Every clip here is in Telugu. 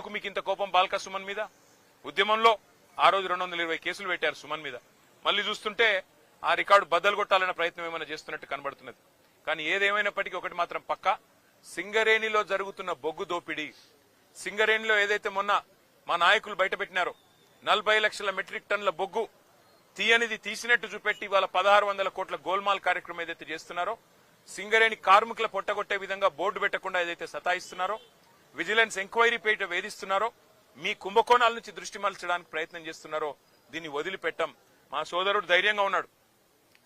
ఎందుకు మీకు ఇంత కోపం బాల్క సుమన్ మీద? ఉద్యమంలో ఆ రోజు 220 కేసులు పెట్టారు సుమన్ మీద. మళ్ళీ చూస్తుంటే ఆ రికార్డు బద్దలు కొట్టాలన్న ప్రయత్నం ఏమైనా చేస్తున్నట్టు కనబడుతున్నది. కానీ ఏదేమైనప్పటికీ ఒకటి మాత్రం పక్కా, సింగరేణిలో జరుగుతున్న బొగ్గు దోపిడీ, సింగరేణిలో ఏదైతే మొన్న మా నాయకులు బయటపెట్టినారో 40 లక్షల మెట్రిక్ టన్నుల బొగ్గు తీయనిది తీసినట్టు చూపెట్టి ఇవాళ 1600 కోట్ల గోల్మాల్ కార్యక్రమం ఏదైతే చేస్తున్నారో, సింగరేణి కార్మికుల పొట్టగొట్టే విధంగా బోర్డు పెట్టకుండా ఏదైతే సతాయిస్తున్నారో, విజిలెన్స్ ఎంక్వైరీ పేట వేధిస్తున్నారో, మీ కుంభకోణాల నుంచి దృష్టి మరల్చడానికి ప్రయత్నం చేస్తున్నారో దీన్ని వదిలిపెట్టం. మా సోదరుడు ధైర్యంగా ఉన్నాడు.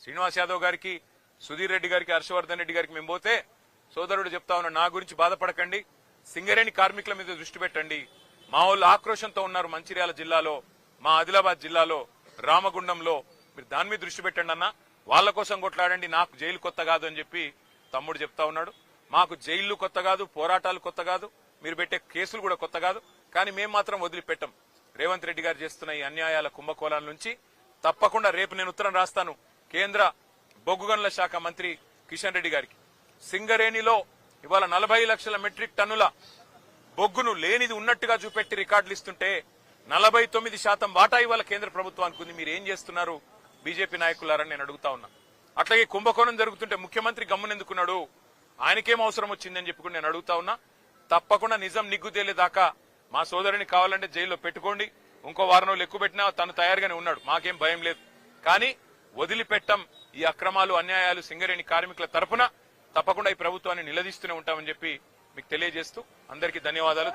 శ్రీనివాస్ యాదవ్ గారికి, సుధీర్ రెడ్డి గారికి, హర్షవర్ధన్ రెడ్డి గారికి మేము పోతే సోదరుడు చెప్తా ఉన్నాడు, నా గురించి బాధపడకండి, సింగరేణి కార్మికుల మీద దృష్టి పెట్టండి. మా వాళ్ళు ఆక్రోశంతో ఉన్నారు మంచిర్యాల జిల్లాలో, మా ఆదిలాబాద్ జిల్లాలో, రామగుండంలో, మీరు దాని మీద దృష్టి పెట్టండి అన్న, వాళ్ళ కోసం కొట్లాడండి, నాకు జైలు కొత్త కాదు అని చెప్పి తమ్ముడు చెప్తా ఉన్నాడు. మాకు జైళ్లు కొత్త కాదు, పోరాటాలు కొత్త కాదు, మీరు పెట్టే కేసులు కూడా కొత్త కాదు. కానీ మేము మాత్రం వదిలిపెట్టం. రేవంత్ రెడ్డి గారు చేస్తున్న ఈ అన్యాయాల కుంభకోణాల నుంచి తప్పకుండా రేపు నేను ఉత్తరం రాస్తాను కేంద్ర బొగ్గు గనుల శాఖ మంత్రి కిషన్ రెడ్డి గారికి. సింగరేణిలో ఇవాళ 40 లక్షల మెట్రిక్ టన్నుల బొగ్గును లేనిది ఉన్నట్టుగా చూపెట్టి రికార్డులు ఇస్తుంటే 49% వాటా ఇవాళ కేంద్ర ప్రభుత్వానికి ఉంది. మీరు ఏం చేస్తున్నారు బీజేపీ నాయకులారని నేను అడుగుతా ఉన్నా. అట్లాగే కుంభకోణం జరుగుతుంటే ముఖ్యమంత్రి గమ్మునెందుకున్నాడు, ఆయనకేం అవసరం వచ్చిందని చెప్పి నేను అడుగుతా ఉన్నా. తప్పకుండా నిజం నిగ్గు తేలేదాకా మా సోదరుని కావాలంటే జైల్లో పెట్టుకోండి, ఇంకో వారం రోజులు ఎక్కువ పెట్టినా తను తయారుగానే ఉన్నాడు, మాకేం భయం లేదు. కానీ వదిలిపెట్టం ఈ అక్రమాలు, అన్యాయాలు సింగరేణి కార్మికుల తరఫున తప్పకుండా ఈ ప్రభుత్వాన్ని నిలదీస్తూనే ఉంటామని చెప్పి మీకు తెలియజేస్తూ అందరికీ ధన్యవాదాలు.